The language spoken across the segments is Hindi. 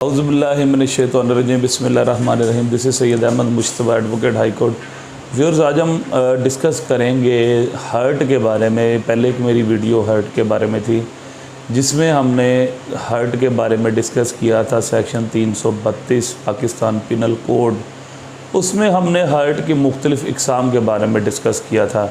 औज़ुबिल्लाहिमिनश्शैतानिर्रजीम बिस्मिल्लाहिर्रहमानिर्रहीम। This is Syed Ahmed Mushtaba advocate high court. Viewers, आज हम डिस्कस करेंगे हर्ट के बारे में। पहले एक मेरी वीडियो हर्ट के बारे में थी जिसमें हमने हर्ट के बारे में डिस्कस किया था, सेक्शन 332 पाकिस्तान पिनल कोड। उसमें हमने हर्ट की मुख्तलिफ़ इक़साम के बारे में डिस्कस किया था।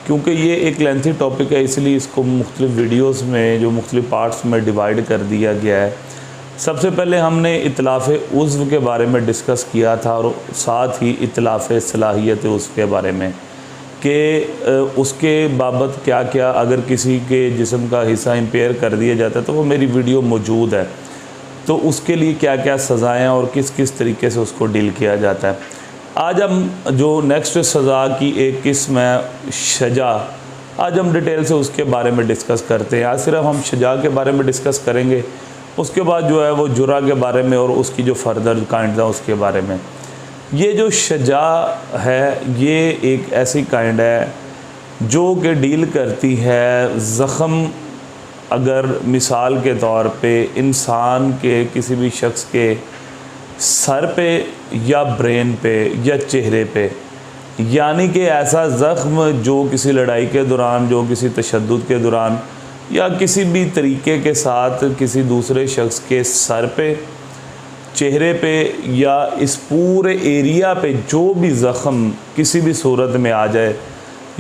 क्योंकि ये एक लेंथी टॉपिक है, इसलिए इसको मुख्तलिफ़ वीडियोज़ में जो मुख्तलिफ़ पार्ट्स में डिवाइड कर दिया गया है। सबसे पहले हमने इतलाफ़ उज़्व के बारे में डिस्कस किया था और साथ ही इतलाफ़ सलाहियत उज़्व के बारे में कि उसके बाबत क्या क्या अगर किसी के जिस्म का हिस्सा इम्पेयर कर दिया जाता है तो वो मेरी वीडियो मौजूद है, तो उसके लिए क्या क्या सज़ाएँ और किस किस तरीके से उसको डील किया जाता है। आज हम जो नेक्स्ट सज़ा की एक किस्म है सजा, आज हम डिटेल से उसके बारे में डिस्कस करते हैं। आज सिर्फ हम सजा के बारे में डिस्कस करेंगे, उसके बाद जो है वो जुरा के बारे में और उसकी जो फर्दर काइंड है उसके बारे में। ये जो सजा है ये एक ऐसी काइंड है जो कि डील करती है ज़ख़म, अगर मिसाल के तौर पे इंसान के किसी भी शख्स के सर पे या ब्रेन पे या चेहरे पे, यानी कि ऐसा ज़ख़्म जो किसी लड़ाई के दौरान, जो किसी तशद्दुद के दौरान या किसी भी तरीके के साथ किसी दूसरे शख्स के सर पे, चेहरे पे या इस पूरे एरिया पे जो भी ज़ख़म किसी भी सूरत में आ जाए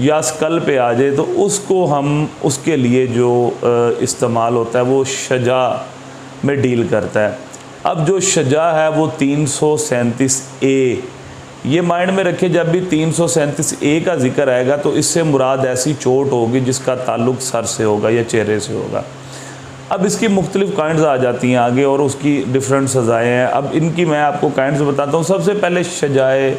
या स्कल पे आ जाए, तो उसको हम उसके लिए जो इस्तेमाल होता है वो सजा में डील करता है। अब जो सजा है वो 337A, ये माइंड में रखे, जब भी 337A का जिक्र आएगा तो इससे मुराद ऐसी चोट होगी जिसका ताल्लुक़ सर से होगा या चेहरे से होगा। अब इसकी मुख्तलिफ़ काइंड्स आ जाती हैं आगे और उसकी डिफरेंट सज़ाएँ हैं। अब इनकी मैं आपको काइंड्स बताता हूँ। सबसे पहले सजाए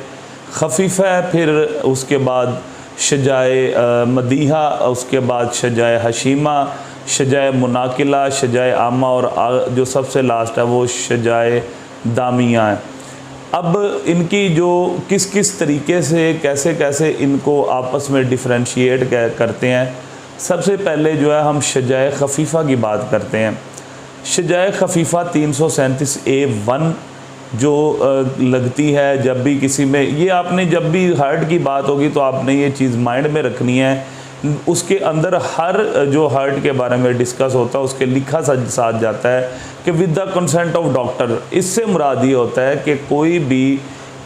खफीफ़ा है, फिर उसके बाद सजाए मदीहा, उसके बाद सजाए हशीमा, सजाए मुनाकिला, सजाए आमा और जो सबसे लास्ट है वो सजाए दामिया है। अब इनकी जो किस किस तरीके से कैसे कैसे इनको आपस में डिफ़रेंशिएट करते हैं, सबसे पहले जो है हम सजाए खफीफ़ा की बात करते हैं। सजाए खफीफ़ा 337A1 जो लगती है जब भी किसी में, ये आपने जब भी हर्ट की बात होगी तो आपने ये चीज़ माइंड में रखनी है। उसके अंदर हर जो हर्ट के बारे में डिस्कस होता है उसके लिखा साथ जाता है कि with the consent of doctor. इससे मुराद ये होता है कि कोई भी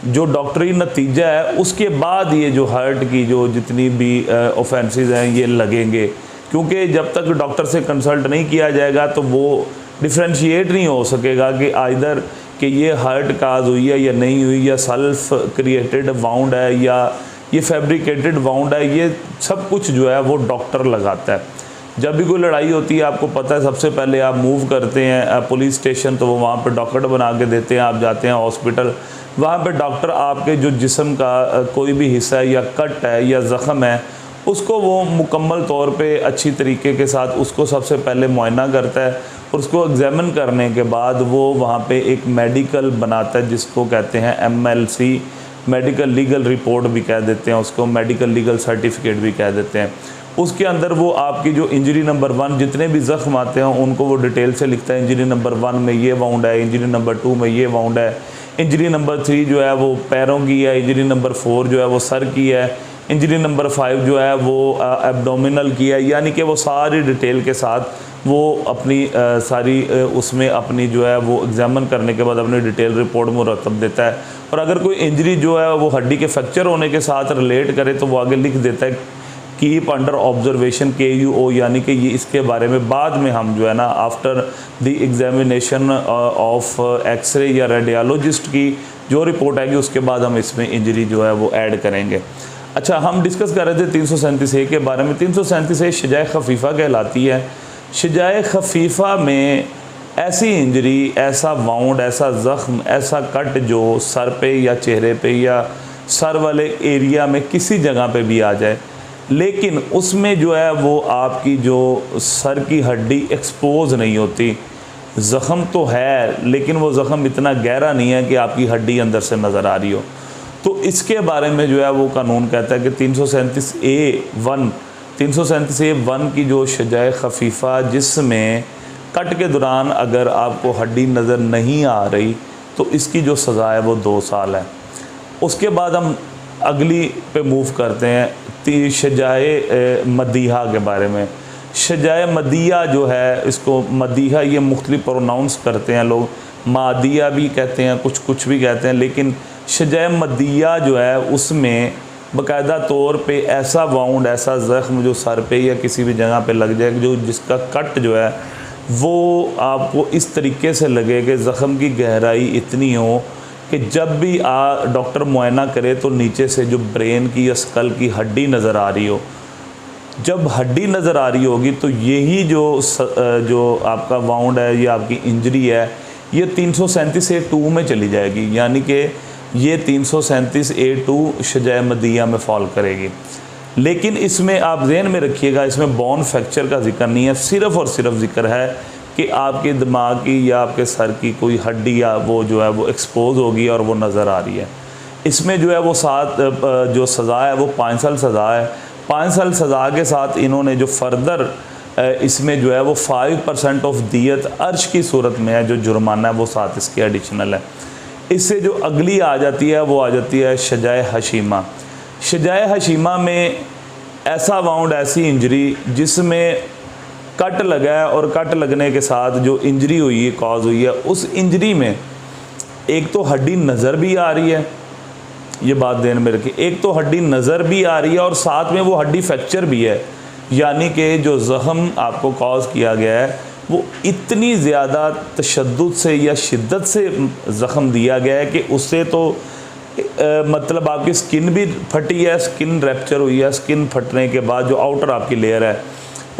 जो डॉक्टरी नतीजा है उसके बाद ये जो हर्ट की जो जितनी भी ऑफेंसेस हैं ये लगेंगे, क्योंकि जब तक डॉक्टर से कंसल्ट नहीं किया जाएगा तो वो डिफ्रेंशिएट नहीं हो सकेगा कि आइदर कि ये हर्ट काज हुई है या नहीं हुई, या सेल्फ क्रिएटेड वाउंड है या ये फैब्रिकेटेड वाउंड है। ये सब कुछ जो है वो डॉक्टर लगाता है। जब भी कोई लड़ाई होती है आपको पता है सबसे पहले आप मूव करते हैं पुलिस स्टेशन, तो वो वहाँ पे डॉक्टर बना के देते हैं। आप जाते हैं हॉस्पिटल, वहाँ पे डॉक्टर आपके जो जिस्म का कोई भी हिस्सा है या कट है या ज़ख़म है उसको वो मुकम्मल तौर पे अच्छी तरीके के साथ उसको सबसे पहले मुआयना करता है और उसको एग्ज़ामिन करने के बाद वो वहाँ पे एक मेडिकल बनाता है जिसको कहते हैं MLC, मेडिकल लीगल रिपोर्ट भी कह देते हैं उसको, मेडिकल लीगल सर्टिफिकेट भी कह देते हैं। उसके अंदर वो आपकी जो इंजरी नंबर 1 जितने भी ज़ख़्म आते हैं उनको वो डिटेल से लिखता है। इंजरी नंबर 1 में ये वाउंड है, इंजरी नंबर 2 में ये वाउंड है, इंजरी नंबर 3 जो है वो पैरों की है, इंजरी नंबर 4 जो है वो सर की है, इंजरी नंबर 5 जो है वो एब्डोमिनल की है। यानी कि वो सारी डिटेल के साथ वो अपनी सारी उसमें अपनी जो है वो एग्ज़ामिन करने के बाद अपनी डिटेल रिपोर्ट मुरतब देता है। और अगर कोई इंजरी जो है वो हड्डी के फ्रैक्चर होने के साथ रिलेट करे तो वो आगे लिख देता है कीप अंडर ऑब्जर्वेशन KUO, यानी कि ये इसके बारे में बाद में हम जो है ना after the examination of X-ray या रेडियोलॉजिस्ट की जो रिपोर्ट आएगी उसके बाद हम इसमें इंजरी जो है वो ऐड करेंगे। अच्छा, हम डिस्कस कर रहे थे 337A के बारे में। 337A सजाए खफीफ़ा कहलाती है। सजाए खफीफ़ा में ऐसी इंजरी, ऐसा वाउंड, ऐसा ज़ख़्म, ऐसा कट जो सर पे या चेहरे पे या सर वाले एरिया में किसी जगह पे भी आ जाए, लेकिन उसमें जो है वो आपकी जो सर की हड्डी एक्सपोज नहीं होती। ज़ख़्म तो है लेकिन वो ज़ख़्म इतना गहरा नहीं है कि आपकी हड्डी अंदर से नज़र आ रही हो, तो इसके बारे में जो है वो कानून कहता है कि 337A1 की जो सजाए खफीफ़ा जिसमें कट के दौरान अगर आपको हड्डी नज़र नहीं आ रही तो इसकी जो सज़ा है वो 2 साल है। उसके बाद हम अगली पे मूव करते हैं शजाए मदीहा के बारे में। शजाए मदीहा जो है, इसको मदीहा ये मुख्तलिफ प्रोनाउंस करते हैं लोग, मादिया भी कहते हैं, कुछ भी कहते हैं, लेकिन शजाए मदीहा जो है उसमें बाकायदा तौर पे ऐसा वाउंड, ऐसा ज़ख्म जो सर पे या किसी भी जगह पे लग जाए, जो जिसका कट जो है वो आपको इस तरीके से लगे कि ज़ख्म की गहराई इतनी हो कि जब भी डॉक्टर मुआयना करे तो नीचे से जो ब्रेन की या स्कल की हड्डी नज़र आ रही हो। जब हड्डी नज़र आ रही होगी तो यही जो आपका वाउंड है, ये आपकी इंजरी है, ये 337A2 में चली जाएगी, यानी कि ये 337A2 शजाए मदीहा में फॉल करेगी। लेकिन इसमें आप ज़हन में रखिएगा, इसमें बोन फ्रैक्चर का जिक्र नहीं है, सिर्फ़ और सिर्फ जिक्र है कि आपके दिमाग की या आपके सर की कोई हड्डी या वो जो है वो एक्सपोज होगी और वो नज़र आ रही है। इसमें जो है वो जो सज़ा है वो 5 साल सज़ा है। 5 साल सज़ा के साथ इन्होंने जो फर्दर इसमें जो है वो 5% ऑफ दियत अर्श की सूरत में है, जो जुर्माना है वो साथ इसके एडिशनल है। इससे जो अगली आ जाती है वो आ जाती है शजाए हशीमा। शजाए हशीमा में ऐसा वाउंड, ऐसी इंजरी जिसमें कट लगा है और कट लगने के साथ जो इंजरी हुई है, कॉज हुई है, उस इंजरी में एक तो हड्डी नज़र भी आ रही है, ये बात ध्यान में रखिए, एक तो हड्डी नज़र भी आ रही है और साथ में वो हड्डी फ्रैक्चर भी है, यानी कि जो ज़ख्म आपको कॉज किया गया है वो इतनी ज़्यादा तशद्दुद से या शिद्दत से ज़ख्म दिया गया है कि उससे तो मतलब आपकी स्किन भी फटी है, स्किन रैप्चर हुई है। स्किन फटने के बाद जो आउटर आपकी लेयर है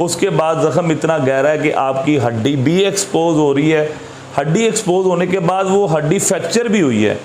उसके बाद ज़ख्म इतना गहरा है कि आपकी हड्डी भी एक्सपोज हो रही है। हड्डी एक्सपोज होने के बाद वो हड्डी फ्रैक्चर भी हुई है।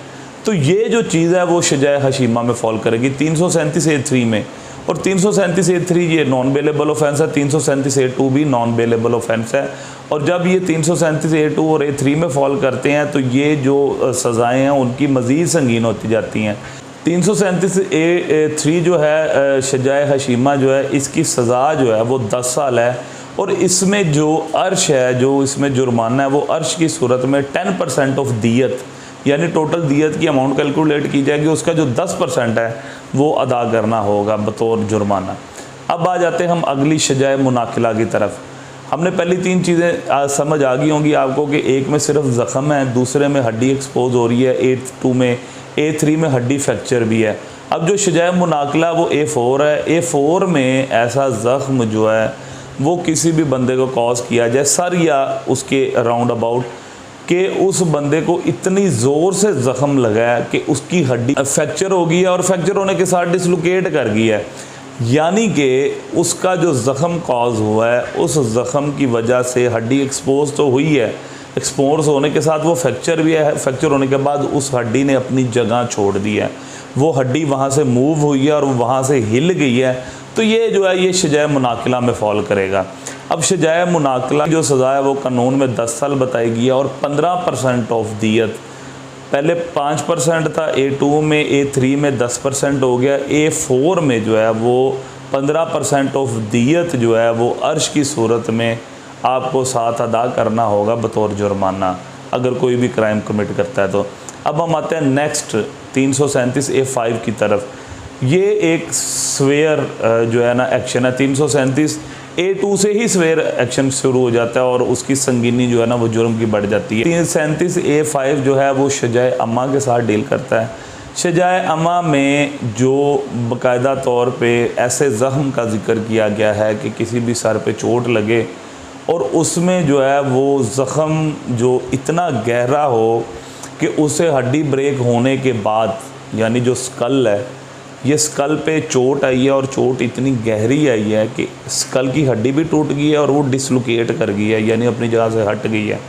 तो ये जो चीज़ है वो शजाए हशीमा में फॉल करेगी 337A3 में। और 337A3 ये नॉन बेलेबल ऑफेंस है, 337A2 भी नॉन बेलेबल ऑफेंस है। और जब ये 337A2 और A3 में फॉल करते हैं तो ये जो सज़ाएँ हैं उनकी मज़ीद संगीन होती जाती हैं। 337A3 जो है शजाए हशीमा जो है, इसकी सज़ा जो है वो 10 साल है। और इसमें जो अर्श है, जो इसमें जुर्माना है, वो अर्श की सूरत में 10% ऑफ दियत, यानी टोटल दियत की अमाउंट कैलकुलेट की जाएगी, उसका जो 10% है वो अदा करना होगा बतौर जुर्माना। अब आ जाते हैं हम अगली शजाए मुनाकिला की तरफ। हमने पहली 3 चीज़ें समझ आ गई होंगी आपको कि एक में सिर्फ ज़ख्म है, दूसरे में हड्डी एक्सपोज हो रही है, A2 में, A3 में हड्डी फ्रैक्चर भी है। अब जो शजाए मुनाकिला वो A4 है। A4 में ऐसा ज़ख्म जो है वो किसी भी बंदे को कॉज किया जाए, सर या उसके राउंड अबाउट, कि उस बंदे को इतनी ज़ोर से ज़ख्म लगा है कि उसकी हड्डी फ्रैक्चर हो गई है और फ्रैक्चर होने के साथ डिसलोकेट कर गई है, यानी कि उसका जो ज़ख्म कॉज हुआ है उस ज़ख्म की वजह से हड्डी एक्सपोज तो हुई है, एक्सपोज होने के साथ वो फ्रैक्चर भी है, फ्रैक्चर होने के बाद उस हड्डी ने अपनी जगह छोड़ दी है, वो हड्डी वहाँ से मूव हुई है और वहाँ से हिल गई है। तो ये जो है ये शजाए मुनाकिला में फॉल करेगा। अब शजाए मुनाकिला जो सज़ा है वो कानून में 10 साल बताई गई है और 15% ऑफ दियत, पहले 5% था A2 में, A3 में 10% हो गया, A4 में जो है वो 15% ऑफ दियत जो है वो अर्श की सूरत में आपको साथ अदा करना होगा बतौर जुर्माना, अगर कोई भी क्राइम कमिट करता है तो। अब हम आते हैं नेक्स्ट 337A5 की तरफ। ये एक स्वेयर जो है ना एक्शन है। 337A2 से ही स्वेयर एक्शन शुरू हो जाता है और उसकी संगीनी जो है ना वो जुर्म की बढ़ जाती है। 337A5 जो है वो शजाए अम्मा के साथ डील करता है। शजाए अम्मा में जो बाकायदा तौर पे ऐसे ज़ख्म का जिक्र किया गया है कि किसी भी सर पे चोट लगे और उसमें जो है वो ज़ख्म जो इतना गहरा हो कि उसे हड्डी ब्रेक होने के बाद, यानी जो स्कल है, ये स्कल पे चोट आई है और चोट इतनी गहरी आई है कि स्कल की हड्डी भी टूट गई है और वो डिसलोकेट कर गई है, यानी अपनी जगह से हट गई है।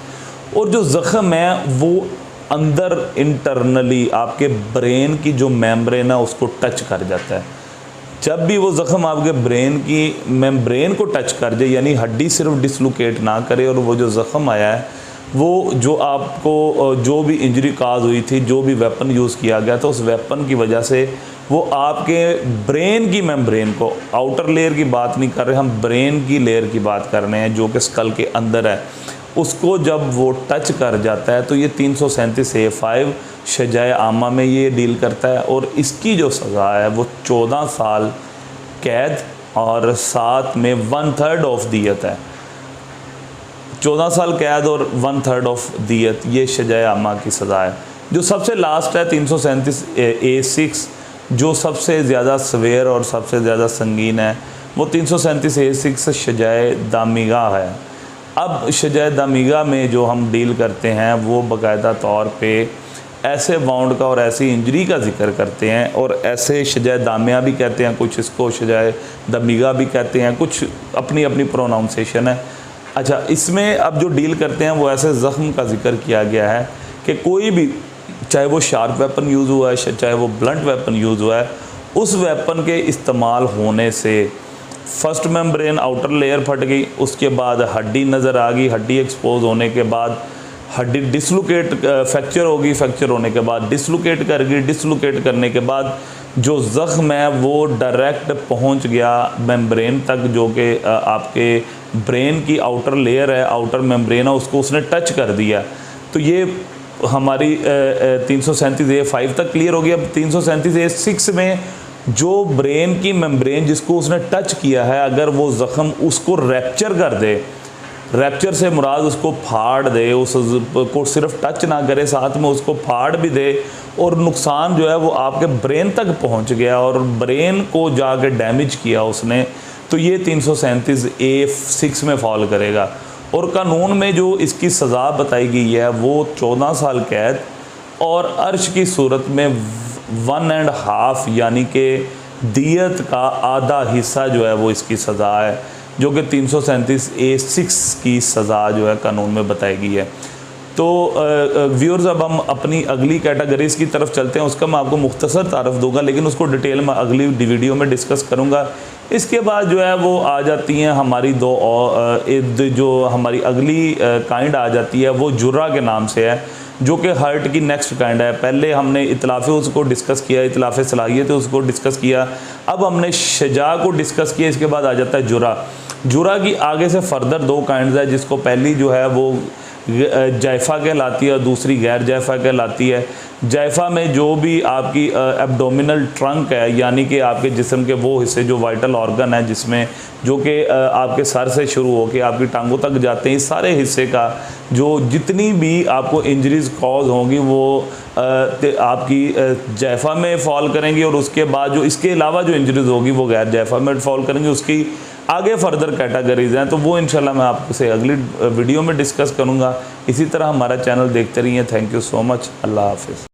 और जो ज़ख्म है वो अंदर इंटरनली आपके ब्रेन की जो मेम्ब्रेन है उसको टच कर जाता है। जब भी वो ज़ख्म आपके ब्रेन की मेम्ब्रेन को टच कर जाए, यानी हड्डी सिर्फ डिसलोकेट ना करे और वो जो ज़ख्म आया है वो जो आपको जो भी इंजरी काज हुई थी, जो भी वेपन यूज़ किया गया था, उस वेपन की वजह से वो आपके ब्रेन की मेम्ब्रेन को, आउटर लेयर की बात नहीं कर रहे हम, ब्रेन की लेयर की बात कर रहे हैं जो कि स्कल के अंदर है, उसको जब वो टच कर जाता है तो ये 337A5 सजाए आमा में ये डील करता है, और इसकी जो सज़ा है वो 14 साल कैद और साथ में 1/3 ऑफ दियत है। 14 साल कैद और 1/3 ऑफ दियत, ये सजाए आमा की सज़ा है। जो सबसे लास्ट है 337A6, जो सबसे ज़्यादा सवेर और सबसे ज़्यादा संगीन है, वो 337A6 सजाए दामिगा है। अब सजाए दामिगा में जो हम डील करते हैं वो बाकायदा तौर पे ऐसे वाउंड का और ऐसी इंजरी का जिक्र करते हैं, और ऐसे सजाए दामिया भी कहते हैं, कुछ इसको सजाए दामिगा भी कहते हैं, कुछ अपनी अपनी प्रोनाउंसिएशन है। अच्छा, इसमें अब जो डील करते हैं वो ऐसे ज़ख्म का जिक्र किया गया है कि कोई भी, चाहे वो शार्प वेपन यूज़ हुआ है, चाहे वो ब्लंट वेपन यूज़ हुआ है, उस वेपन के इस्तेमाल होने से फर्स्ट मेम्ब्रेन आउटर लेयर फट गई, उसके बाद हड्डी नज़र आ गई, हड्डी एक्सपोज होने के बाद हड्डी डिसलोकेट, फ्रैक्चर होगी, फ्रैक्चर होने के बाद डिसलोकेट कर गई, डिसलोकेट करने के बाद जो ज़ख्म है वो डायरेक्ट पहुंच गया मेम्ब्रेन तक, जो कि आपके ब्रेन की आउटर लेयर है, आउटर मेम्ब्रेन है, उसको उसने टच कर दिया। तो ये हमारी 337A5 तक क्लियर हो गया। अब 337A6 में जो ब्रेन की मेम्ब्रेन जिसको उसने टच किया है, अगर वो ज़ख्म उसको रैप्चर कर दे, रैप्चर से मुराद उसको फाड़ दे, उस को सिर्फ टच ना करे, साथ में उसको फाड़ भी दे, और नुकसान जो है वो आपके ब्रेन तक पहुंच गया और ब्रेन को जाके डैमेज किया उसने, तो ये 337A6 में फॉल करेगा। और कानून में जो इसकी सज़ा बताई गई है वो 14 साल कैद और अर्श की सूरत में 1.5 यानी कि दियत का आधा हिस्सा जो है वो इसकी सज़ा है, जो कि 337A6 की सज़ा जो है कानून में बताई गई है। तो व्यूअर्स, अब हम अपनी अगली कैटेगरीज़ की तरफ चलते हैं। उसका मैं आपको मुख्तसर तारफ़ दूंगा, लेकिन उसको डिटेल में अगली वीडियो में डिस्कस करूंगा। इसके बाद जो है वो आ जाती हैं हमारी जो हमारी अगली काइंड आ जाती है वो जुर्रा के नाम से है, जो कि हर्ट की नेक्स्ट काइंड है। पहले हमने इतलाफ़े उसको डिस्कस किया, इतलाफ़े सलाहियत उसको डिस्कस किया, अब हमने शजा को डिस्कस किया, इसके बाद आ जाता है जुर्रा। जुर्रा की आगे से फर्दर 2 काइंड्स है, जिसको पहली जो है वो जायफ़ा कहलाती है और दूसरी गैर जायफ़ा कहलाती है। जायफ़ा में जो भी आपकी एब्डोमिनल ट्रंक है, यानी कि आपके जिस्म के वो हिस्से जो वाइटल ऑर्गन है, जिसमें जो कि आपके सर से शुरू होकर आपकी टांगों तक जाते हैं, इस सारे हिस्से का जो जितनी भी आपको इंजरीज़ कॉज होंगी वो आपकी जायफ़ा में फ़ॉल करेंगी, और उसके बाद जो इसके अलावा जो इंजरीज़ होगी वो गैर जायफ़ा में फ़ॉल करेंगी। उसकी आगे फर्दर कैटेगरीज़ हैं, तो वो इंशाल्लाह मैं आपसे अगली वीडियो में डिस्कस करूँगा। इसी तरह हमारा चैनल देखते रहिए। Thank you so much. अल्लाह हाफ़िज़।